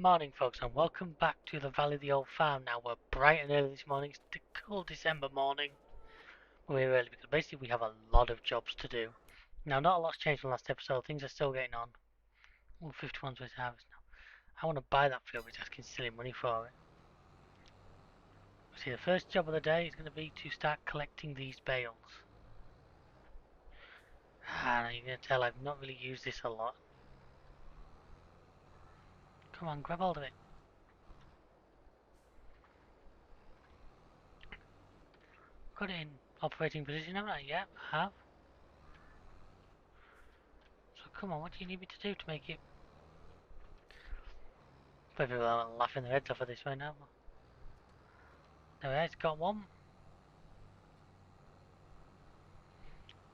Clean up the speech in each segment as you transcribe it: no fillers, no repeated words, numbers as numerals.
morning, folks, and welcome back to the Valley of the Old Farm. Now we're bright and early this morning. It's the cool December morning. We're early because basically we have a lot of jobs to do. Now, not a lot's changed from last episode. Things are still getting on. 51's with harvest now. I want to buy that field, but it's asking silly money for it. See, the first job of the day is going to be to start collecting these bales. And you're going to tell I've not really used this a lot. Come on, grab hold of it. Got it in operating position, haven't I? Yep, I have. So come on, what do you need me to do to make it? People are laughing their heads off of this right now. There we are, it's got one.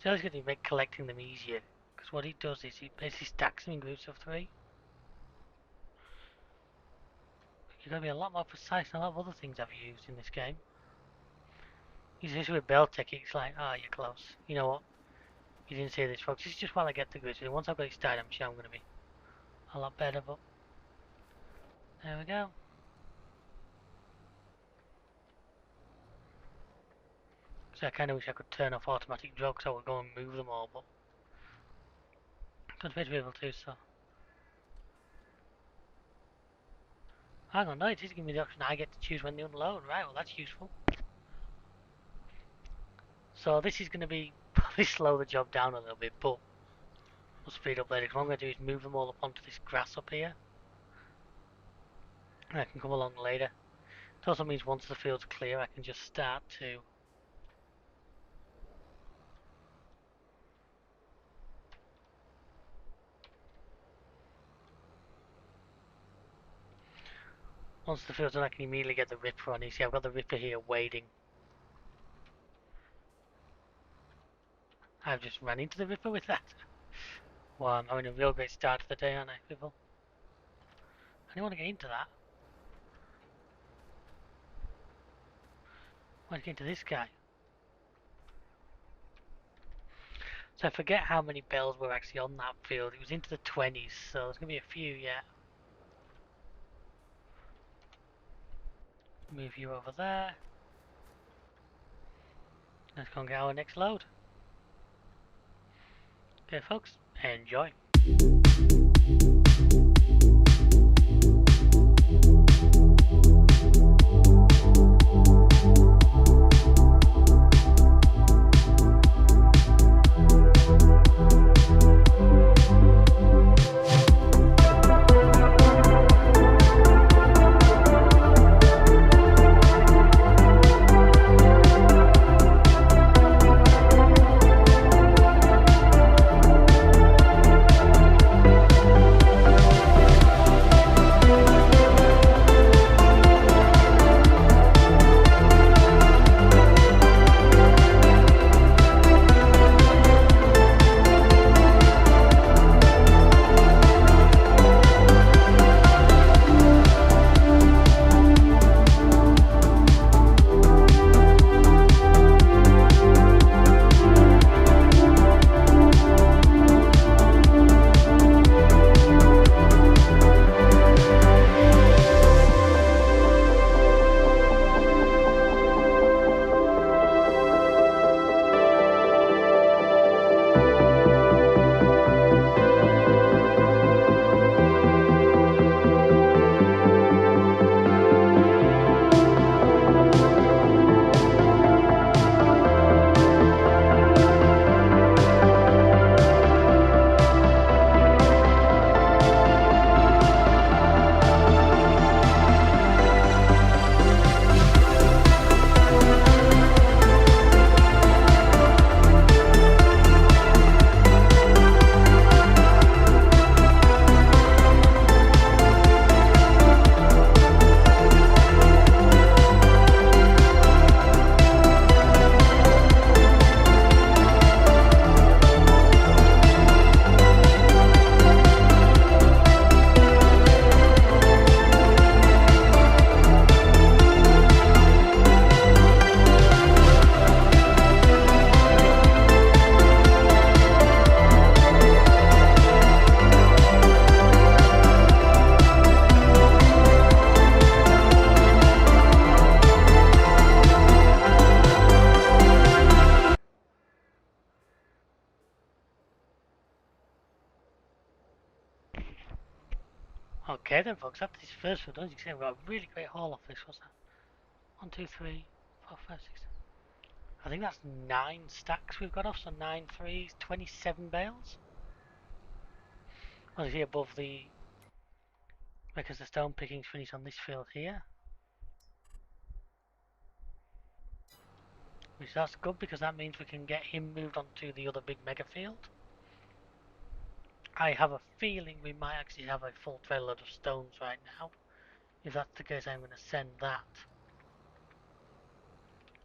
So it's going to make collecting them easier, because what it does is it basically stacks them in groups of 3. You've got to be a lot more precise than a lot of other things I've used in this game. Usually with bell tech, it's like, oh, you're close. You know what? You didn't say this, folks. This is just while I get the grids. Once I've got it started, I'm sure I'm going to be a lot better, but there we go. So I kind of wish I could turn off automatic draw, so I would go and move them all, but don't appear to be able to, so. Hang on, no, it is giving me the option I get to choose when they unload. Right, well that's useful. So this is going to be probably slow the job down a little bit, but we'll speed up later. Because what I'm going to do is move them all up onto this grass up here. And I can come along later. It also means once the field's clear, I can just start to once the field's done, I can immediately get the ripper on. You see, I've got the ripper here waiting. I've just ran into the ripper with that. Well, I'm having a real great start to the day, aren't I, people? I don't want to get into that. I want to get into this guy. So I forget how many bells were actually on that field. It was into the 20s, so there's going to be a few yet. Move you over there. Let's go and get our next load. Okay, folks, enjoy. Okay then folks, after this first field done, as you can see we've got a really great haul off this. What's that? 1, 2, 3, 4, 5, 6. I think that's 9 stacks we've got off, so 9 threes, 27 bales. Obviously above the, because the stone picking's finished on this field here. Which that's good because that means we can get him moved on to the other big mega field. I have a feeling we might actually have a full trail load of stones right now. If that's the case, I'm going to send that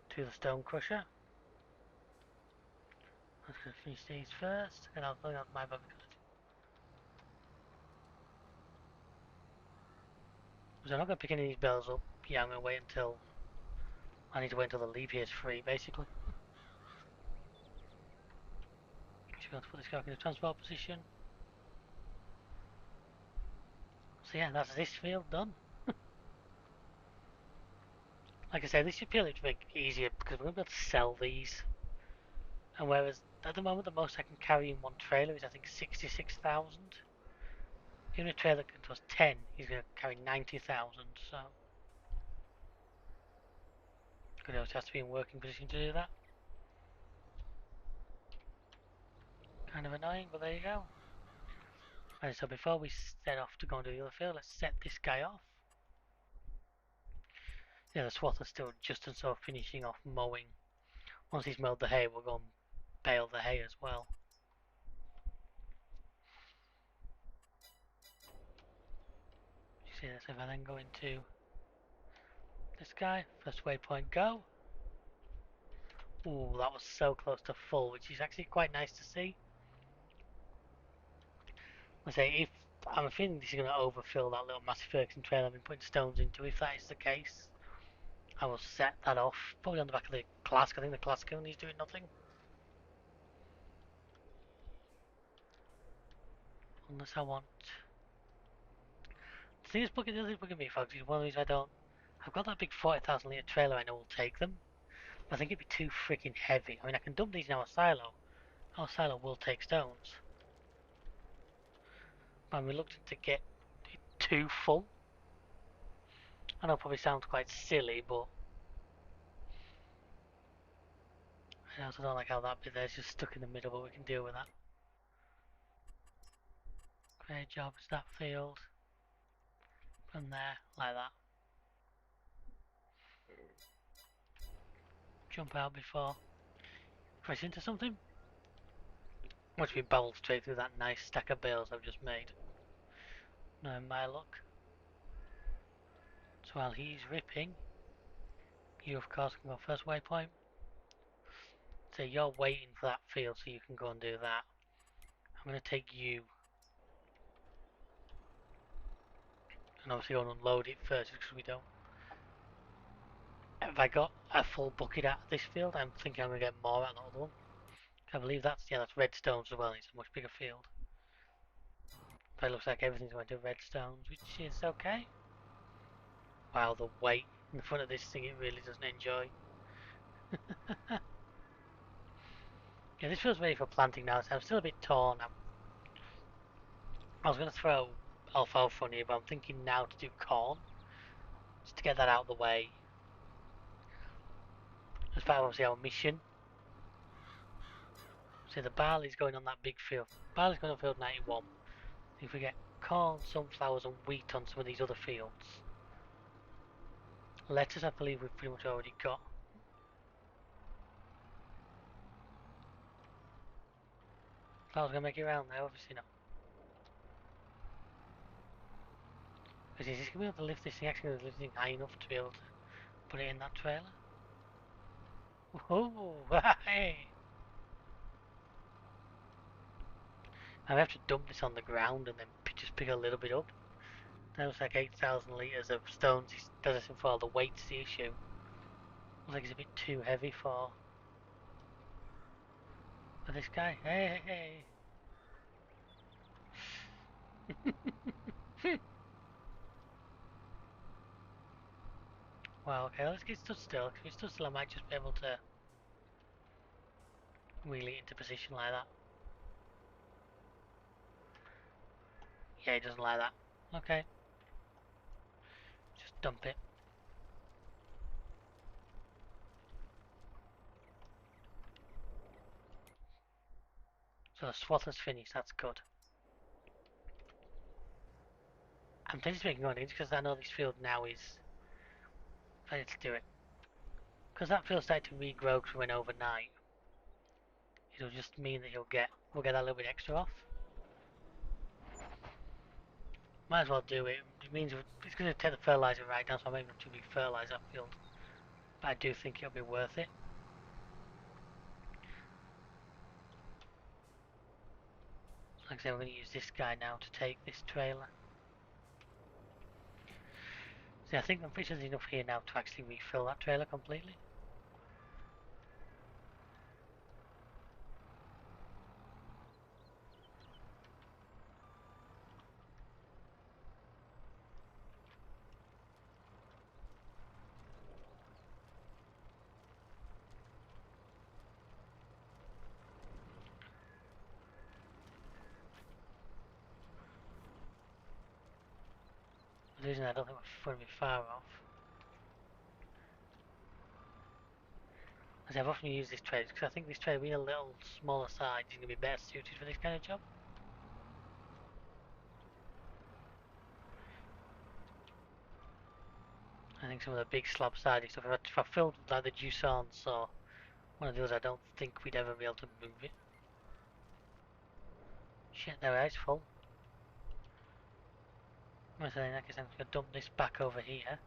to the stone crusher. I'm going to finish these first, and I'll bring out my bad because I'm not going to pick any of these bells up. Yeah, I'm going to wait until I need to wait until the leave here is free, basically. Just going to put this guy in the transport position. So yeah, that's this field done. Like I said, this should feel make it easier because we're going to be able to sell these. And whereas at the moment the most I can carry in one trailer is I think 66,000. Even a trailer can cost 10, he's going to carry 90,000. So he has to be in working position to do that. Kind of annoying, but there you go. Right, so before we set off to go and do the other field, let's set this guy off. Yeah, the swather's still just and so finishing off mowing. Once he's mowed the hay, we'll go and bale the hay as well. You see this, if I then go into this guy, first waypoint go. Ooh, that was so close to full, which is actually quite nice to see. I say, if I'm feeling this is going to overfill that little Massey Ferguson trail I've been putting stones into. If that is the case, I will set that off, probably on the back of the Classic. I think the Classic only is doing nothing. Unless I want... The thing that's the other thing bugging me, folks, is one of these I don't... I've got that big 40,000 litre trailer I know will take them. But I think it'd be too freaking heavy. I mean, I can dump these in our silo. Our silo will take stones. But I'm reluctant to get it too full. I know it probably sounds quite silly, but I also don't like how that bit there's just stuck in the middle, but we can deal with that. Great job, it's that field. From there, like that. Jump out before crash into something. Watch me barrel straight through that nice stack of bales I've just made. No, my luck. So while he's ripping, you of course can go first waypoint. So you're waiting for that field so you can go and do that. I'm going to take you and obviously go and unload it first because we don't. Have I got a full bucket out of this field? I'm thinking I'm going to get more out of the other one. I believe that's, yeah, that's red stones as well. It's a much bigger field. But it looks like everything's going to red stones, which is okay. Wow, the weight in front of this thing it really doesn't enjoy. Yeah, this feels ready for planting now, so I'm still a bit torn. I was going to throw alfalfa on here, but I'm thinking now to do corn. Just to get that out of the way. As part of obviously our mission. See, the barley's going on that big field. Barley's going on field 91. If we get corn, sunflowers and wheat on some of these other fields. Lettuce I believe we've pretty much already got. Flowers going to make it around there? Obviously not. Because is this going to be able to lift this thing? Actually going to lift this thing high enough to be able to put it in that trailer? Oh, hey! I have to dump this on the ground and then just pick a little bit up. That looks like 8,000 litres of stones. He does this for all the weight's the issue. Looks like it's a bit too heavy for this guy. Hey, hey, hey. Well, okay, let's get stood still. If we stood still, I might just be able to wheel it into position like that. Yeah, he doesn't like that. Okay. dump it. So the swath is finished, that's good. I'm anticipating going in because I know this field now is ready to do it. Because that field started to regrow because we went overnight. It'll just mean that we'll get that little bit extra off. Might as well do it. It means it's going to take the fertilizer right down, so I might not to re-fertilize that field. But I do think it'll be worth it. Like I said, we're going to use this guy now to take this trailer. See, I think I'm pretty sure there's enough here now to actually refill that trailer completely. The reason I don't think we're going to be far off. As I've often used this trailer because I think this trailer being a little smaller size is going to be better suited for this kind of job. I think some of the big slab siding stuff, if I filled like the Dusans or one of those, I don't think we'd ever be able to move it. Shit, there it's full. Well, so in that case I'm just going to dump this back over here.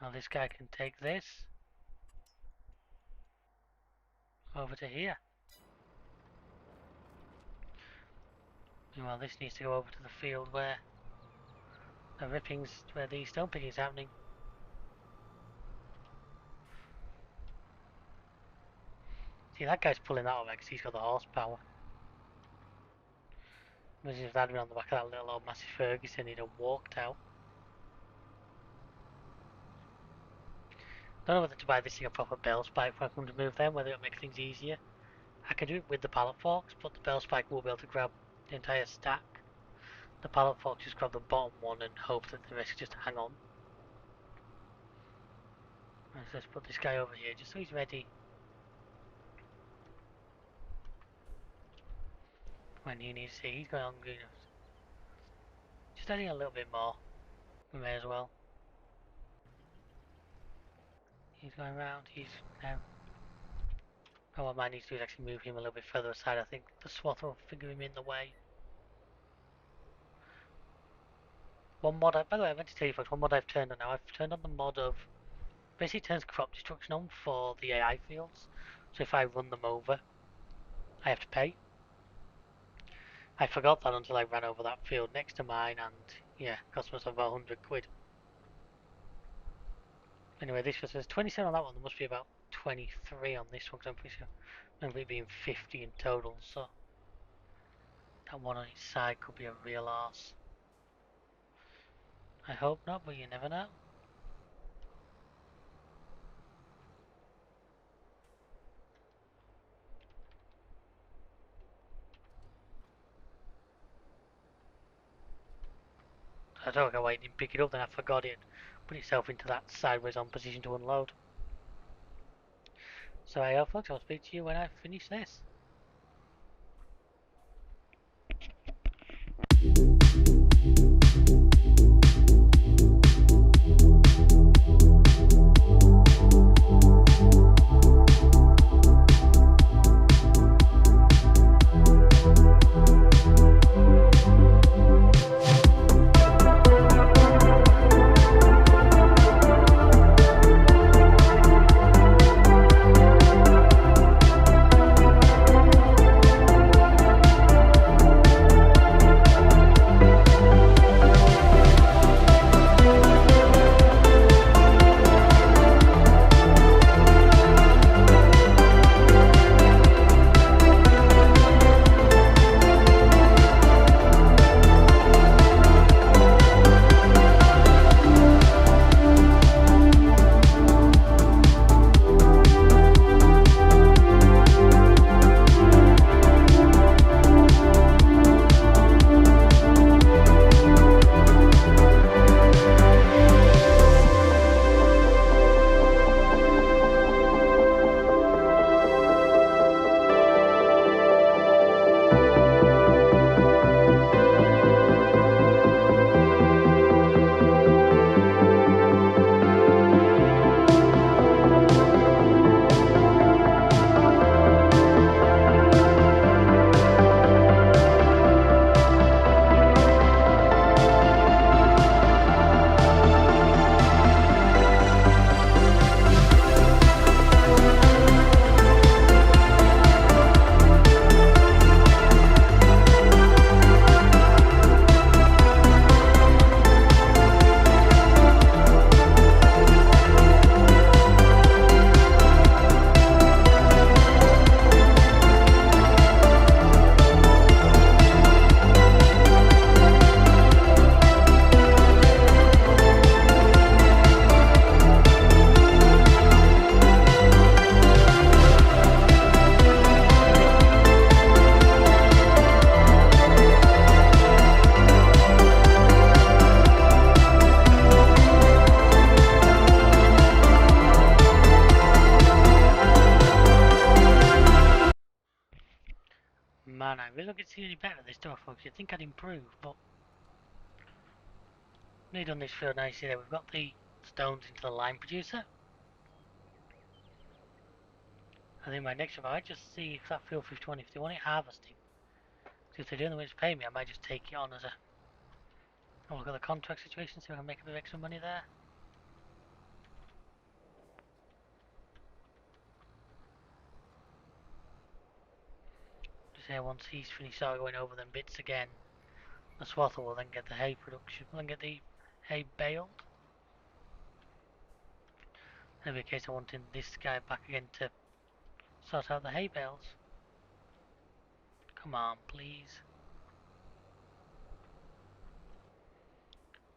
Now this guy can take this over to here. Meanwhile this needs to go over to the field where the rippings, where the stone picking is happening. See, that guy's pulling that over because he's got the horsepower. Imagine if that had been on the back of that little old Massey Ferguson, he'd have walked out. Don't know whether to buy this thing a proper bell spike when I come to move them, whether it'll make things easier. I can do it with the pallet forks, but the bell spike will be able to grab the entire stack. The pallet forks just grab the bottom one and hope that the rest just hang on. Let's put this guy over here just so he's ready when you need to see. He's going on green. Just adding a little bit more. We may as well. He's going around. He's now. Oh, what I might need to do is actually move him a little bit further aside. I think the swath will figure him in the way. One mod, by the way, I meant to tell you folks, one mod I've turned on now. I've turned on the mod of basically turns crop destruction on for the AI fields. So if I run them over, I have to pay. I forgot that until I ran over that field next to mine, and yeah, cost myself about 100 quid. Anyway, this one says 27 on that one, there must be about 23 on this one, because I'm pretty sure I remember it being 50 in total, so that one on each side could be a real arse. I hope not, but you never know. I don't know why it didn't pick it up, then I forgot it. Put itself into that sideways on position to unload. So I hope folks, I'll speak to you when I finish this. get to see any better this door, folks. You'd think I'd improve, but we've done this field nicely there. We've got the stones into the lime producer. I think my next job, I might just see if that field 51, if they want it harvesting. So if they're doing the way to pay me, I might just take it on as a... Oh, look at the contract situation, see if I can make a bit of extra money there. Just here, once he's finished start going over them bits again, the swather will then get the hay production, will then get the hay baled. There'll be a case of wanting this guy back again to sort out the hay bales. Come on, please.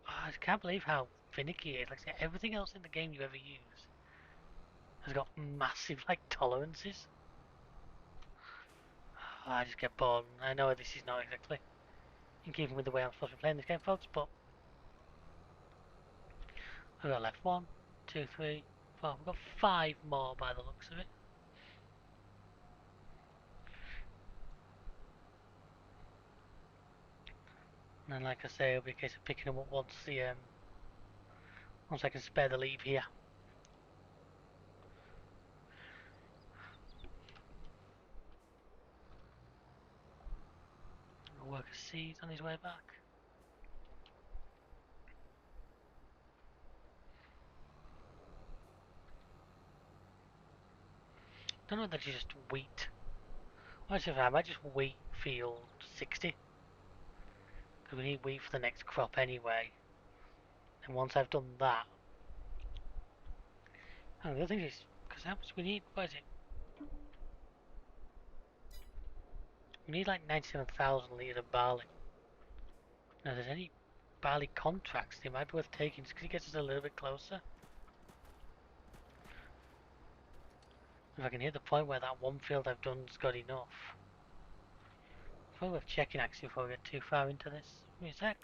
Oh, I can't believe how finicky it is. Like I say, everything else in the game you ever use has got massive, like, tolerances. Oh, I just get bored. I know this is not exactly in keeping with the way I'm supposed to be playing this game, folks, but I've got left 1, 2, 3, 4. We've got 5 more by the looks of it. And then, like I say, it'll be a case of picking them up once once I can spare the leave here. Worker C's on his way back. Don't know whether to just wait. Actually, I might just wait field 60. Because we need wheat for the next crop anyway. And once I've done that... Oh, the other thing is, because how much we need, what is it? We need like 97,000 litres of barley. Now, if there's any barley contracts, they might be worth taking just because it gets us a little bit closer. If I can hit the point where that one field I've done's got enough. It's probably worth checking actually before we get too far into this. Give me a sec.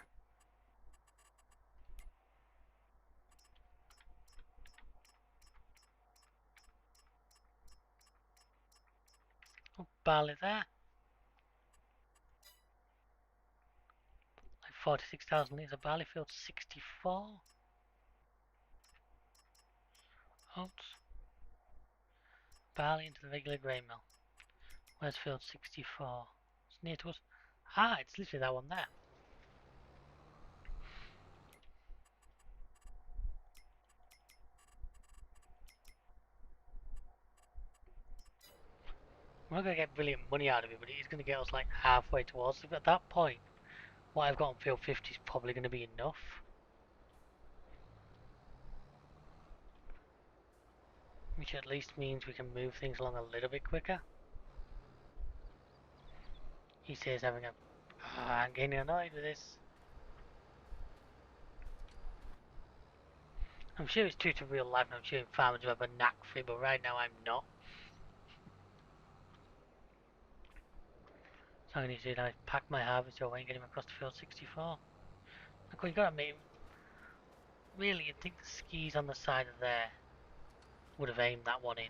Oh, barley there. Like 46,000 litres of barley, field 64. Oats. Barley into the regular grain mill. Where's field 64? It's near to us. Ah, it's literally that one there. We're not going to get brilliant money out of it, but it is going to get us like halfway towards it. At that point, what I've got on field 50 is probably going to be enough. Which at least means we can move things along a little bit quicker. He says having a... I'm getting annoyed with this. I'm sure it's true to real life and I'm sure farmers have a knack for it, but right now I'm not. So I'm going to do now is pack my harvest away and get him across to field 64. Look, we've got to make... Really, you'd think the skis on the side of there would have aimed that one in.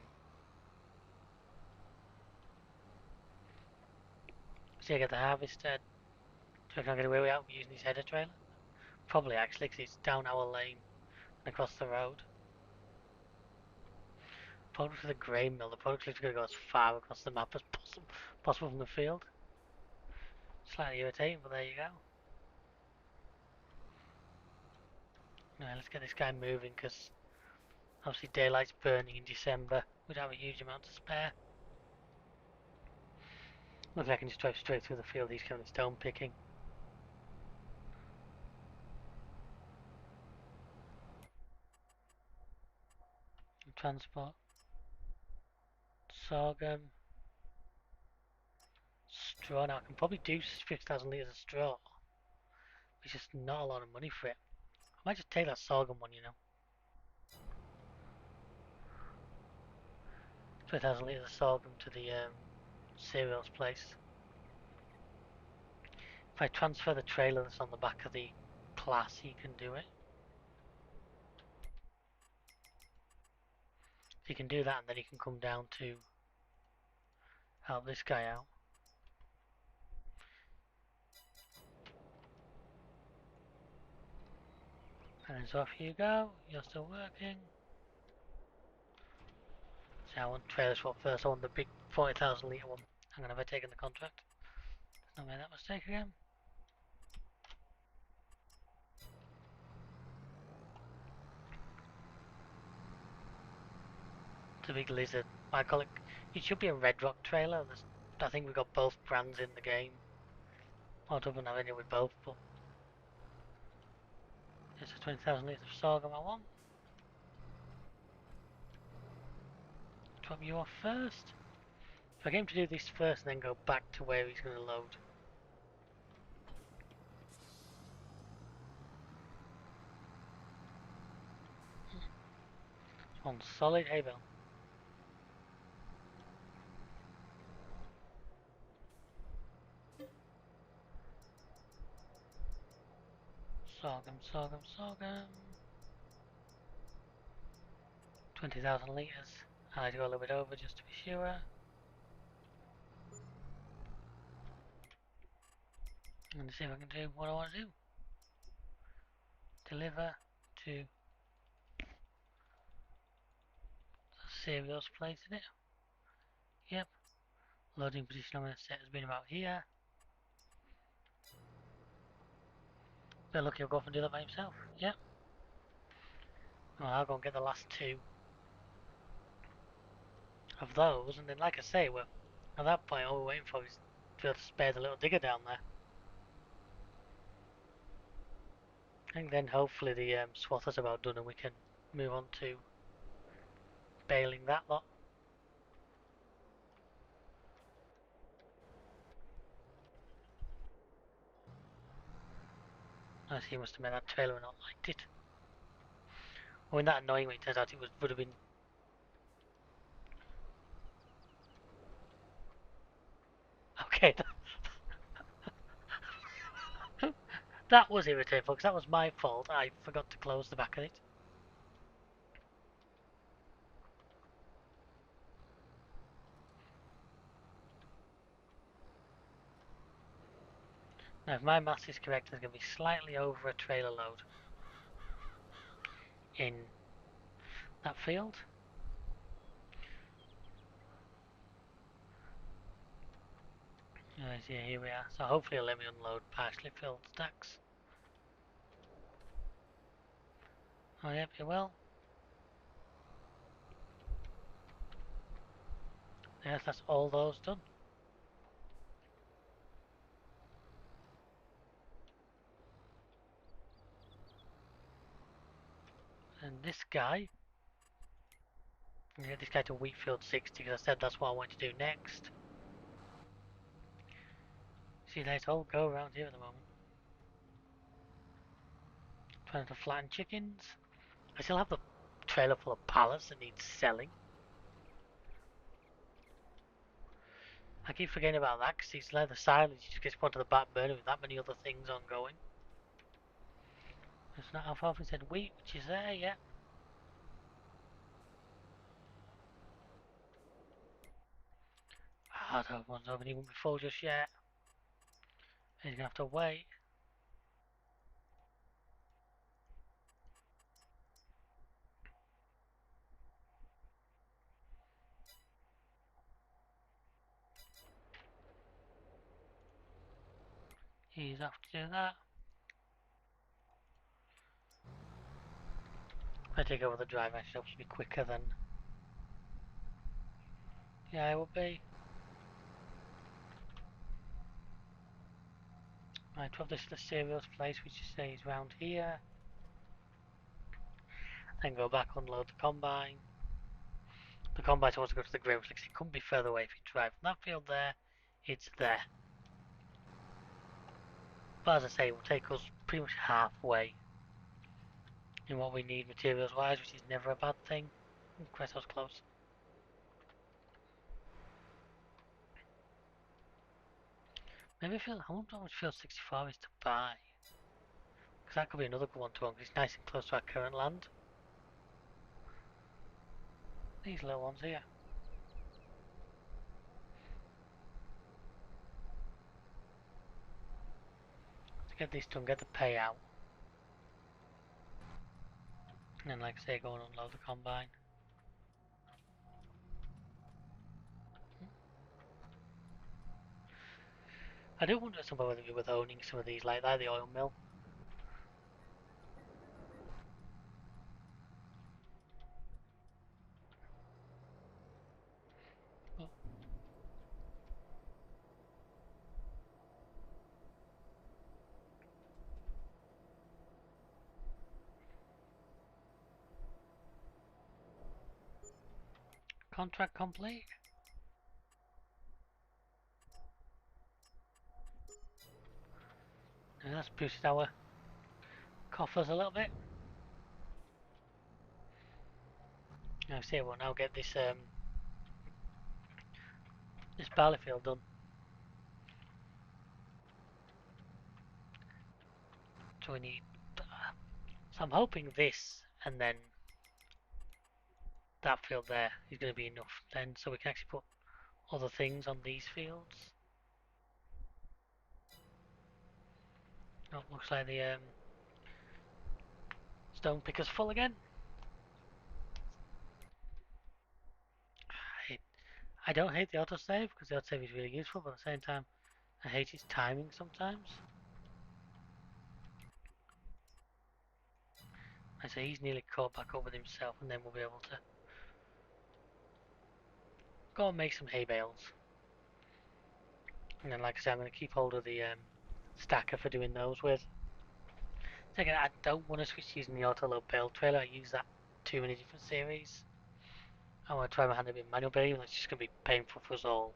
See, I get the harvester. Do you reckon I get away without using his header trailer? Probably actually, because it's down our lane and across the road. Probably for the grain mill, the product's literally going to go as far across the map as possible from the field. Slightly irritating, but there you go. Right, let's get this guy moving, because obviously daylight's burning in December. We'd have a huge amount to spare. Looks like I can just drive straight through the field. He's coming stone picking. Transport. Sorghum. Straw. Now I can probably do 50,000 litres of straw. It's just not a lot of money for it. I might just take that sorghum one, you know. 2,000 litres of sorghum to the cereals place. If I transfer the trailer that's on the back of the class, he can do it. He can do that and then he can come down to help this guy out. And so off you go. You're still working. So I want trailer swap first. I want the big 40,000 litre one. I'm gonna have taken the contract. Not made that mistake again. It's a big lizard. I call it. It should be a Red Rock trailer. I think we've got both brands in the game. I don't have any with both, but it's a 20,000 litres of sorghum I want. Drop you off first. If I get him to do this first and then go back to where he's going to load. On solid hay bale. Sorghum, sorghum, sorghum. 20,000 litres. I like to go a little bit over just to be sure. I'm going to see if I can do what I want to do. Deliver to cereals place in it. Yep. Loading position I'm going to set has been about here. They're lucky I'll go off and do that by himself. Yep. Well, I'll go and get the last two of those, and then like I say, we're at that point all we're waiting for is to be able to spare the little digger down there. I think then hopefully the swather's about done and we can move on to baling that lot. I see he must have made that trailer and not liked it. I mean, that annoying when it turns out it would have been... Okay, that was irritating folks, that was my fault. I forgot to close the back of it. Now if my maths is correct, there's going to be slightly over a trailer load in that field. Yeah, here we are. So hopefully it'll let me unload partially filled stacks. Oh yep, it will. Yes, that's all those done. And this guy, I'm going to get this guy to Wheatfield 60 because I said that's what I want to do next. See, let's all go around here at the moment. Trying to flatten chickens. I still have the trailer full of pallets that needs selling. I keep forgetting about that because these leather silage just gets put to the back burner with that many other things ongoing. It's not how far we said wheat, which is there, yeah. I don't want to open even before just yet. He's gonna have to wait. He's have to do that. If I take over the drive, I should hopefully be quicker than... Yeah, it would be. Right, 12 this is the cereals place, which you say is round here. Then go back, unload the combine. The combine wants to go to the grain because it couldn't be further away if you drive from that field there. It's there. But as I say, it will take us pretty much halfway in what we need materials wise, which is never a bad thing. Christ, that was close. Maybe I wonder how much field 64 is to buy. Because that could be another good one to own, because it's nice and close to our current land. These little ones here. To get this done, get the payout. And then, like I say, go and unload the combine. I do wonder somewhere whether we were owning some of these, like that, the oil mill. Oh. Contract complete. And that's boosted our coffers a little bit. I say we'll now get this barley field done. So we need. So I'm hoping this and then that field there is going to be enough then, so we can actually put other things on these fields. Oh, looks like the stone picker's full again. I don't hate the autosave because the autosave is really useful, but at the same time, I hate its timing sometimes. I say he's nearly caught back up with himself, and then we'll be able to go and make some hay bales. And then, like I said, I'm going to keep hold of the stacker for doing those with. Second, I don't want to switch using the auto load bale trailer. I use that too many different series. I want to try my hand a bit manual baling. That's just going to be painful for us all.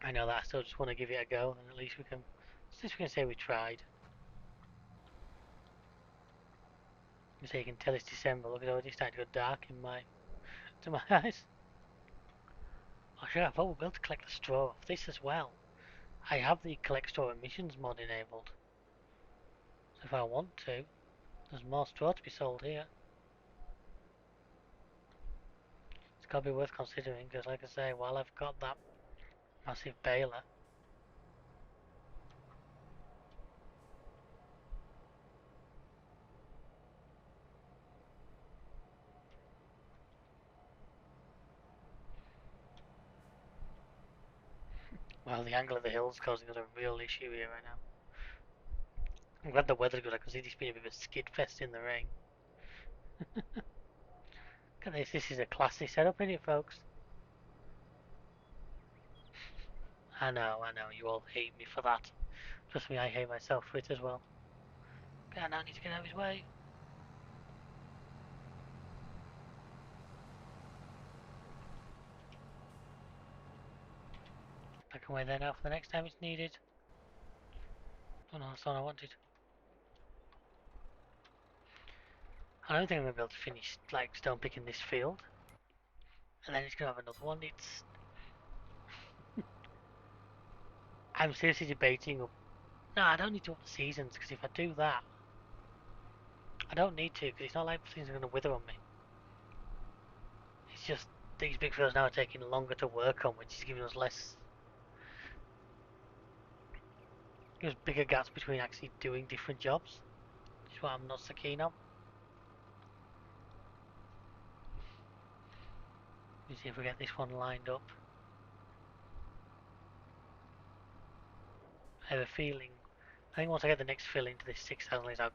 I know that. I still just want to give it a go, and at least we can say we tried. So you can tell it's December. Look, it's already starting to go dark to my eyes. Oh sure, I thought we'd be able to collect the straw off this as well. I have the collect straw emissions mod enabled. So if I want to, there's more straw to be sold here. It's got to be worth considering because, like I say, while I've got that massive baler, well, the angle of the hill's causing us a real issue here right now. I'm glad the weather's good. I can see this being a bit of a skid fest in the rain. Look at this. This is a classy setup, isn't it, folks? I know. You all hate me for that. Trust me, I hate myself for it as well. Okay, I now need to get out of his way. I can wait there now for the next time it's needed. Oh no, that's not what I wanted. I don't think I'm going to be able to finish like stone picking this field. And then it's going to have another one. I'm seriously debating. No, I don't need to up the seasons because if I do that, I don't need to because it's not like things are going to wither on me. It's just these big fields now are taking longer to work on, which is giving us gives bigger gaps between actually doing different jobs. Which is what I'm not so keen on. Let's see if we get this one lined up. I have a feeling. I think once I get the next fill into this 6,000 litres, I'll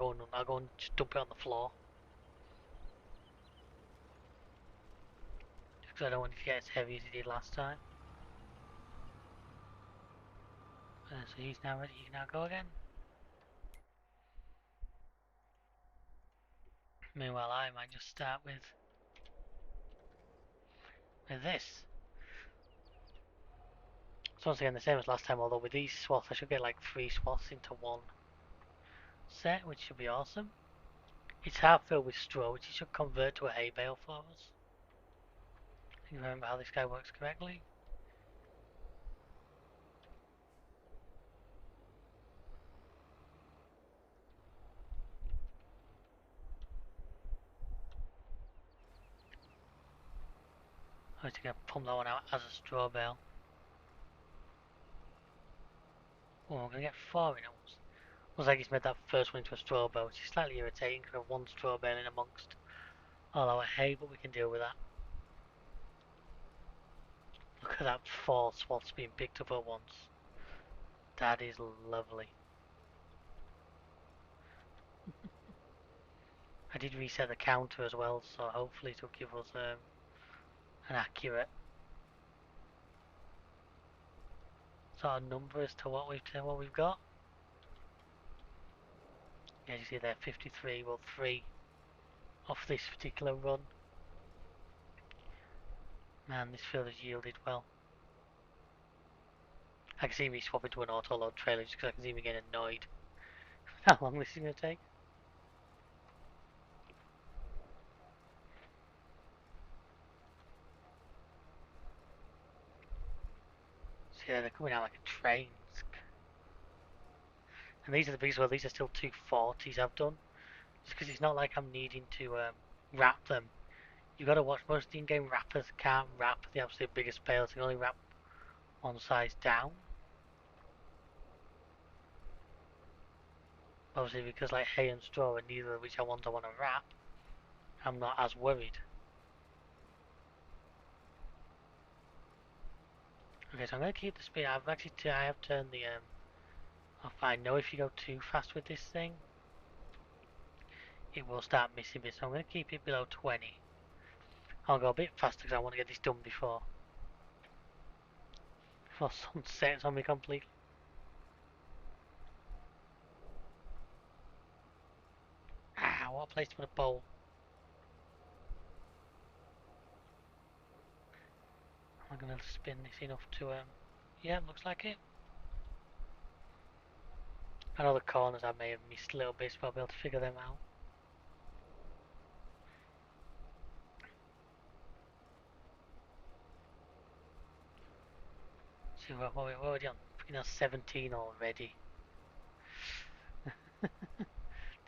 go and just dump it on the floor. Just because I don't want it to get as heavy as it did last time. So he's now ready. He can now go again. Meanwhile, I might just start with this. So once again, the same as last time. Although with these swaths, I should get like 3 swaths into one set, which should be awesome. It's half filled with straw, which it should convert to a hay bale for us. If I remember how this guy works correctly. I was going to pump that one out as a straw bale. Oh, I'm going to get 4 in it. Looks like he's made that first one into a straw bale, which is slightly irritating because of one straw bale in amongst all our hay, but we can deal with that. Look at that 4 swaths being picked up at once. That is lovely. I did reset the counter as well, so hopefully it'll give us an accurate sort of number as to what we've got. Yeah, you see there, 53. Well, 3 off this particular run. Man, this field has yielded well. I can see me swapping to an auto-load trailer just because I can see me getting annoyed how long this is going to take. So yeah, they're coming out like a train. And these are the biggest, well, these are still 240s I've done. Just because it's not like I'm needing to wrap them. You've got to watch, most in-game wrappers can't wrap the absolute biggest bales, they can only wrap one size down. Obviously because like hay and straw are neither of which are ones I want to wrap, I'm not as worried. Okay, so I'm going to keep the speed. I have turned the off. I know if you go too fast with this thing, it will start missing bits. So I'm going to keep it below 20. I'll go a bit faster because I want to get this done before sun sets on me completely. Ah, what a place to put a bowl. I'm going to spin this enough to yeah, looks like it. I know the corners I may have missed little bits, but I'll be able to figure them out. See what we're already on. Freaking 17 already.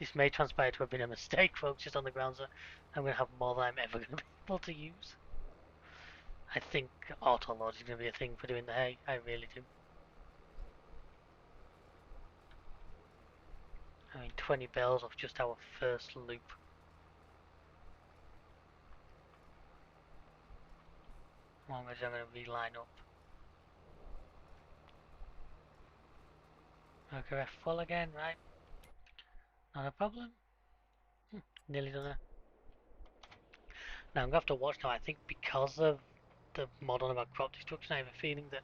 This may transpire to have been a mistake, folks, just on the grounds that I'm going to have more than I'm ever going to be able to use. I think auto load is going to be a thing for doing the hay. I really do. I mean, 20 bells off just our first loop. Long as I'm going to reline up. Okay, F full again, right? Not a problem. Nearly done it. Now I'm going to have to watch now. I think because of the mod on about crop destruction, I have a feeling that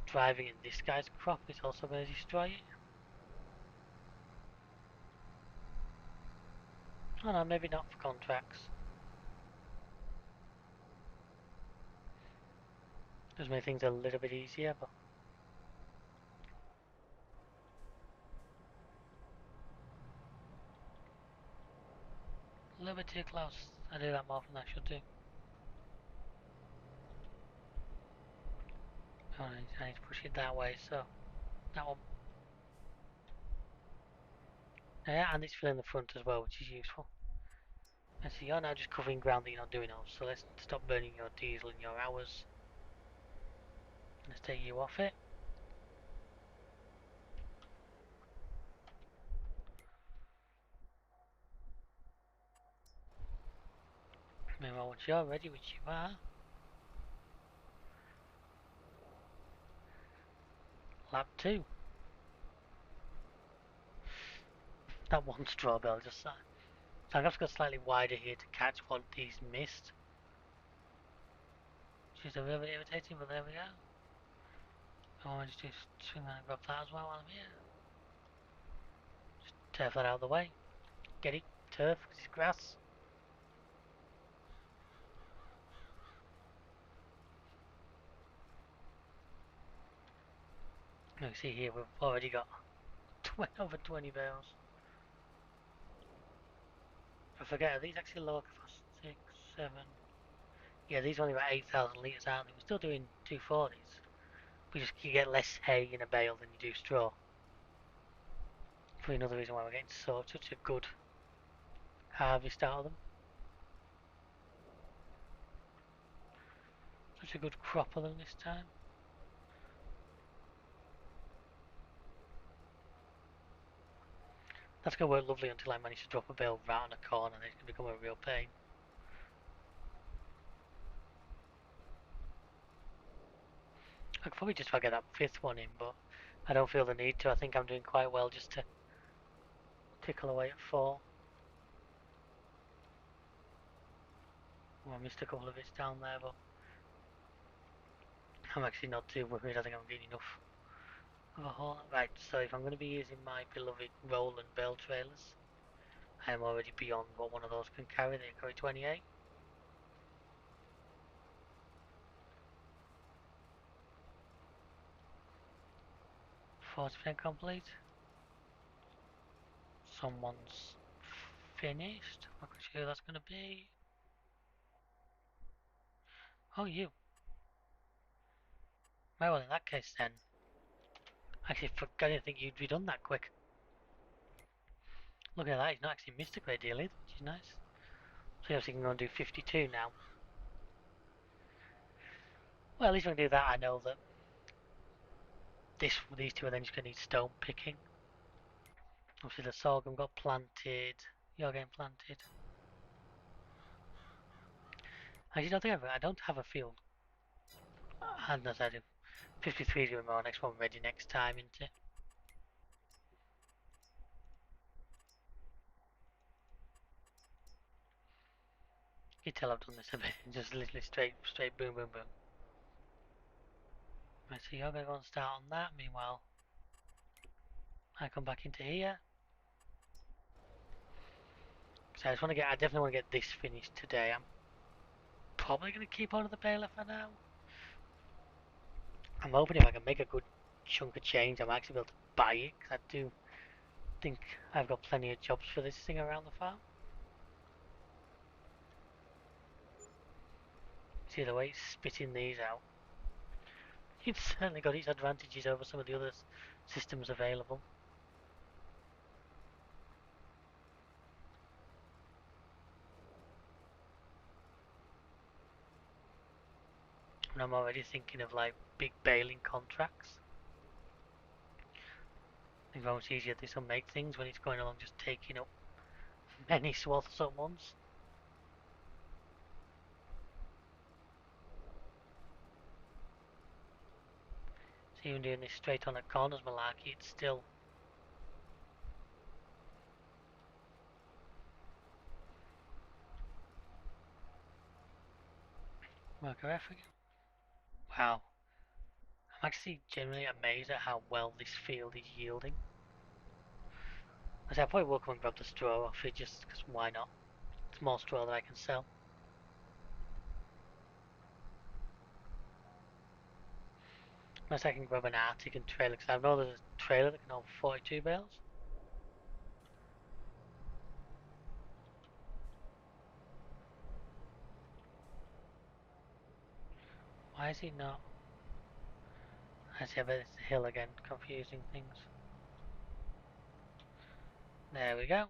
driving in this guy's crop is also going to destroy it. Oh no, maybe not for contracts. Just make things a little bit easier, but a little bit too close. I do that more than I should do. Oh, I need to push it that way, so that one. Yeah, and it's filling the front as well, which is useful. And so you're now just covering ground that you're not doing else, so let's stop burning your diesel and your hours. Let's take you off it. Meanwhile, once you're ready, which you are, lap 2. That one straw bale just sat. So I'm going to go slightly wider here to catch what these missed. Which is a little bit irritating, but there we go. I want to just swing that and grab that as well while I'm here. Just turf that out of the way. Get it? Turf, because it's grass. You can see here we've already got over 20 bales. I forget, are these actually lower capacity? 6, 7. Yeah, these are only about 8,000 litres, aren't they? We're still doing 240s. You get less hay in a bale than you do straw. Probably another reason why we're getting such a good harvest out of them. Such a good crop of them this time. That's going to work lovely until I manage to drop a bale right on a corner and it's going to become a real pain. I could probably just try to get that fifth one in, but I don't feel the need to. I think I'm doing quite well just to tickle away at 4. Well, I missed a couple of bits down there, but I'm actually not too worried. I think I'm getting enough of a haul. Right, so if I'm going to be using my beloved roll and bale trailers, I am already beyond what one of those can carry. They carry 28. %40 complete. Someone's finished. I'm not sure who that's going to be. Oh, you. Well, in that case then. Actually, I didn't think you'd be done that quick. Look at that, he's not actually missed a great deal either, which is nice. So obviously can go and do 52 now. Well, at least when I do that, I know that these two are then just going to need stone picking. Obviously the sorghum got planted. You're getting planted. Actually, I don't have a field. Unless I do. 53 is going to be my next one ready next time, isn't it? You tell I've done this a bit. Just literally straight boom, boom, boom. Right, so you're going to go and start on that. Meanwhile, I come back into here. So I definitely want to get this finished today. I'm probably going to keep on the baler for now. I'm hoping if I can make a good chunk of change, I'm actually able to buy it, because I do think I've got plenty of jobs for this thing around the farm. See the way it's spitting these out. It's certainly got its advantages over some of the other systems available. And I'm already thinking of like big baling contracts. It's much easier this will make things when it's going along just taking up many swaths at once. So even doing this straight on at corners malarkey, it's still worker effort. Wow. I'm actually genuinely amazed at how well this field is yielding. I probably will come and grab the straw off it just because why not? It's more straw that I can sell. Unless I can grab an Arctic and trailer, because I know there's a trailer that can hold 42 bales. Why is he not? I see, I bet it's the hill again, confusing things. There we go.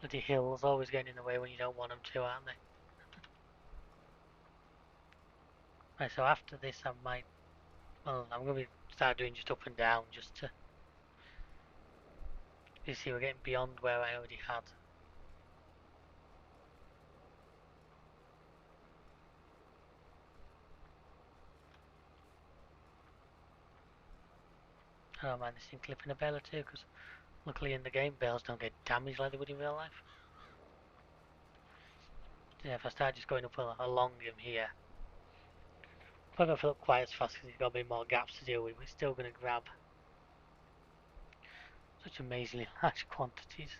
Bloody hills always getting in the way when you don't want them to, aren't they? Right, so after this I might, well, I'm going to start doing just up and down just to, you see we're getting beyond where I already had. I don't mind this thing clipping a bale or two, because luckily in the game bales don't get damaged like they would in real life. Yeah, if I start just going up along him here, probably not fill up quite as fast because he's got a bit more gaps to deal with, but it's still going to grab such amazingly large quantities.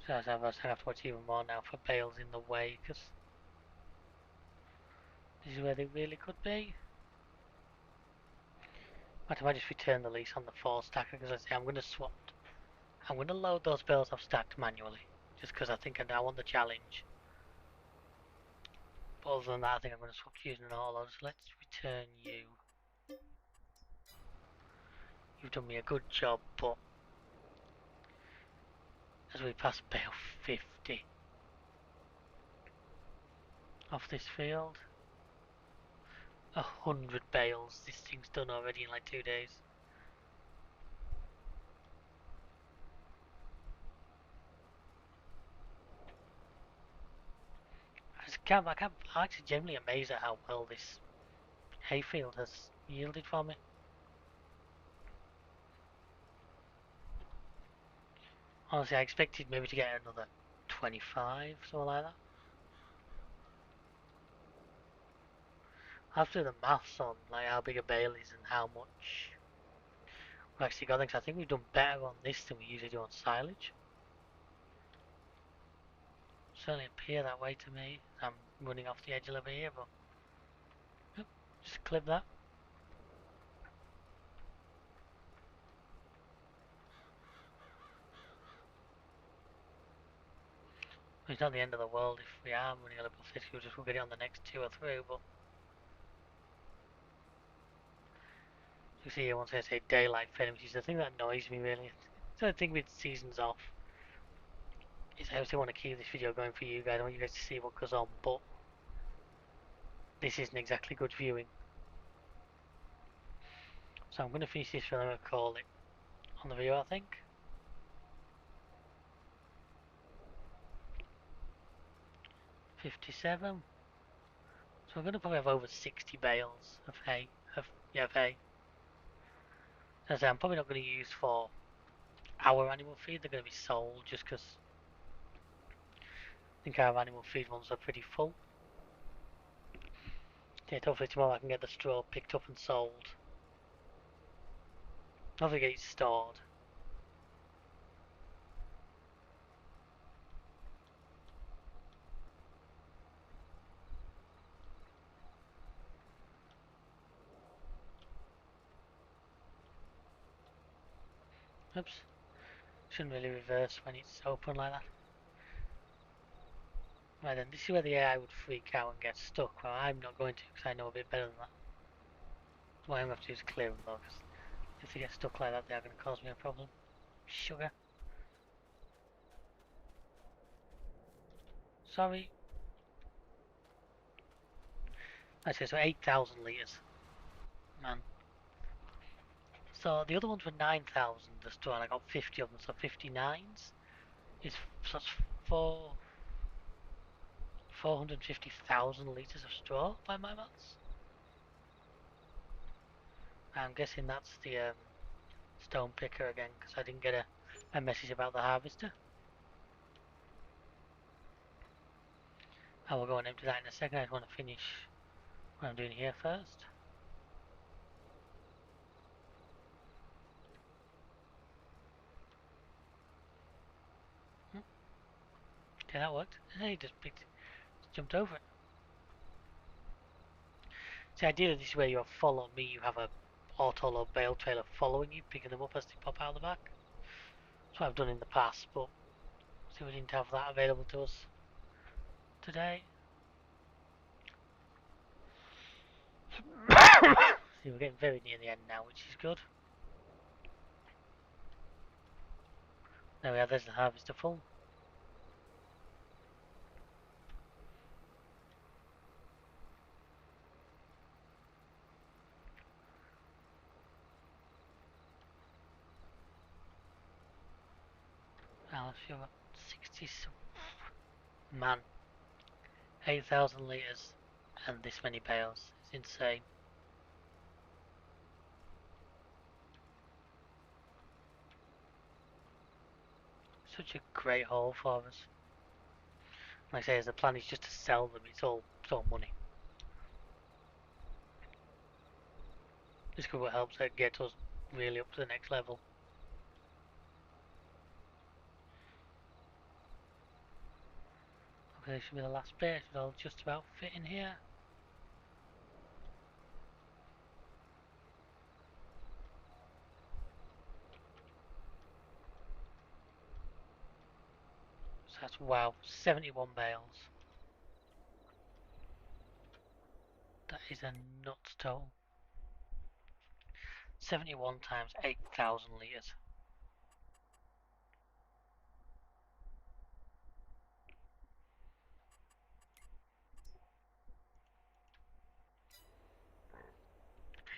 So I have to watch even more now for bales in the way, because this is where they really could be. But I might just return the lease on the 4 stacker, because I say I'm going to swap. I'm going to load those bales I've stacked manually, just because I think I now want the challenge. But other than that, I think I'm going to swap to using an auto. So let's return you. You've done me a good job, but as we pass bale 50 off this field, 100 bales. This thing's done already in like 2 days. I'm actually genuinely amazed at how well this hayfield has yielded for me. Honestly, I expected maybe to get another 25, something like that. I have to do the maths on like how big a bale is and how much we've actually got. I think we've done better on this than we usually do on silage. Certainly appear that way to me. I'm running off the edge a little bit here, but yep, just clip that. It's not the end of the world if we are running a little bit 50, we'll get it on the next 2 or 3, but you see here once I say daylight fading, which is the thing that annoys me really. So I think with seasons off, is I obviously want to keep this video going for you guys. I want you guys to see what goes on, but this isn't exactly good viewing. So I'm going to finish this film and call it on the video, I think. $57. So we're going to probably have over 60 bales of hay. Of hay. As I say, I'm probably not going to use for our animal feed. They're going to be sold just because I think our animal feed ones are pretty full. Yeah, hopefully tomorrow I can get the straw picked up and sold. Hopefully get it stored. Oops. Shouldn't really reverse when it's open like that. Right then, this is where the AI would freak out and get stuck. Well, I'm not going to because I know a bit better than that. What I'm going to have to do is clear them though, because if they get stuck like that, they are going to cause me a problem. Sugar. Sorry. I say so 8,000 litres. Man. So the other ones were 9,000 the store and I got 50 of them, so 59s is such 450,000 litres of straw by my maths. I'm guessing that's the stone picker again because I didn't get a message about the harvester. I will go and empty that in a second. I just want to finish what I'm doing here first. Okay, that worked. Hey, just jumped over it. See, ideally this is where you follow me. You have a auto load bale trailer following you, picking them up as they pop out of the back. That's what I've done in the past, but see, we didn't have that available to us today. See, we're getting very near the end now, which is good. There we are, there's the harvester full. Now let's show up 60. Man, 8,000 litres and this many bales. It's insane. Such a great haul for us. Like I say, as the plan is just to sell them, it's all money. This could help get us really up to the next level. Okay, this should be the last bit. It'll just about fit in here. So that's wow, 71 bales. is a nuts total. 71 times 8,000 litres.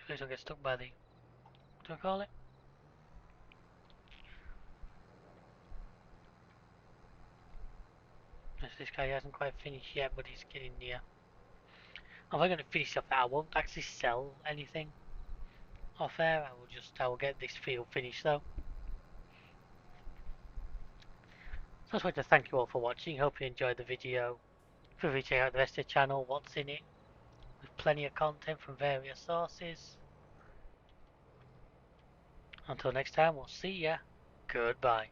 Please don't get stuck by the... what do I call it? This guy hasn't quite finished yet, but he's getting near. I'm not going to finish off that. I won't actually sell anything off air. I will get this field finished though. So I just want to thank you all for watching. Hope you enjoyed the video. Feel free to check out the rest of the channel, what's in it, with plenty of content from various sources. Until next time, we'll see ya. Goodbye.